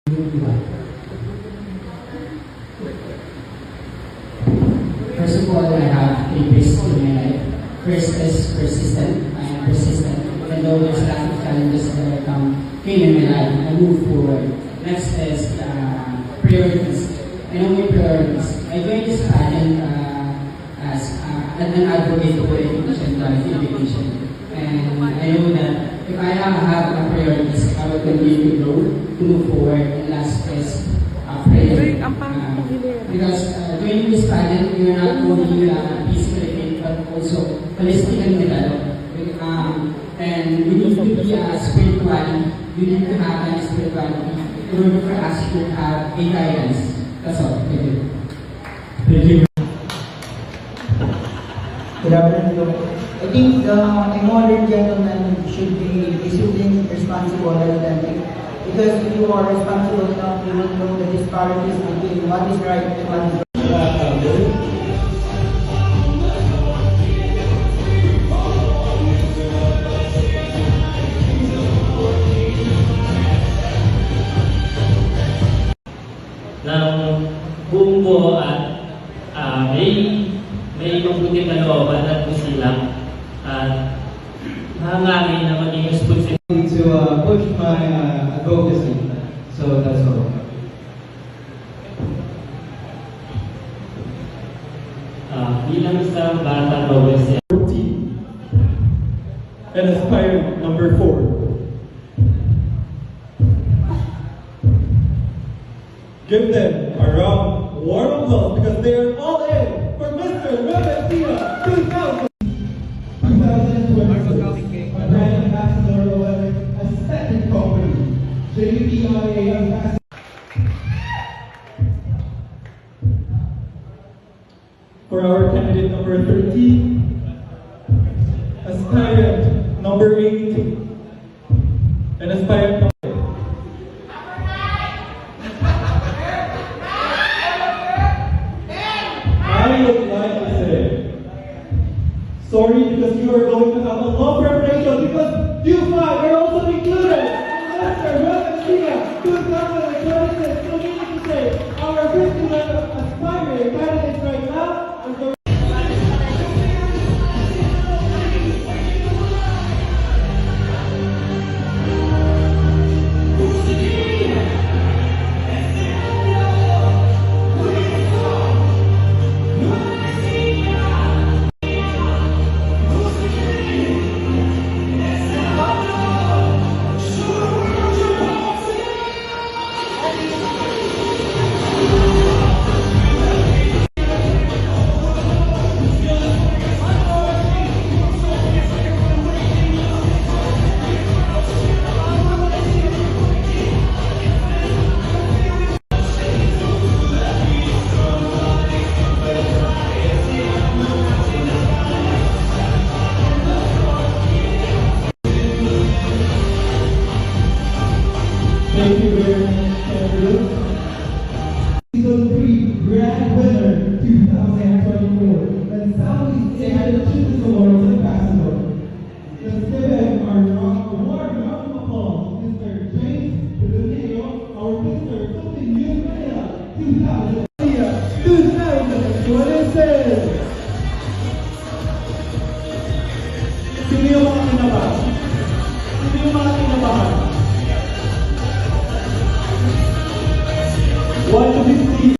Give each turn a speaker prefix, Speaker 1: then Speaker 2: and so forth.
Speaker 1: First of all, I have three P's in my life. First is persistent. I am persistent. Even though there's a lot of challenges that came in my life, I move forward. Next is priorities. I know my priorities. I joined this pageant as an advocate for education, education. And I know that if I have a priorities, I will continue to grow, to move forward. And last is prayer. Because during this pageant, you are not only physically fit, but also holistically developed. And you need to be spiritual. You need to have a spirituality in order for us to have a guidance. That's all. Thank you.
Speaker 2: Thank you.
Speaker 3: Good afternoon. I think a modern gentleman should be disciplined, responsible, and authentic. Because if you are responsible enough, you will know the disparities between what is right and what is wrong.
Speaker 2: Ng buong buo at may mabuting kalooban at kusilang at hangamin na maging responsible
Speaker 4: to push my advocacy. So that's all.
Speaker 2: Bilang isang bata bawal
Speaker 4: 14 and aspirant number 4. Give them a round warm applause because they are all in for Mr. Rebetia 2000. 2026. My brand ambassador will have a second company, JPIA Ambassador. For our candidate number 13, aspirant number 82, and aspirant number I would like to say sorry because you are going to have a long preparation because you five are also included in Mr. Rebetia 2026. So meaning to say our 51 aspiring candidates right now are going. Thank you very much, Andrew. Season 3 Grand Winner 2024 and Southeast Asia Children's Awards Ambassador. Let's give him our award round of applause, Mr. James Benedito, our Mr. Something New Manila 2026. Sino yung mga kinabahan? Sino yung mga kinabahan? 1 to 15.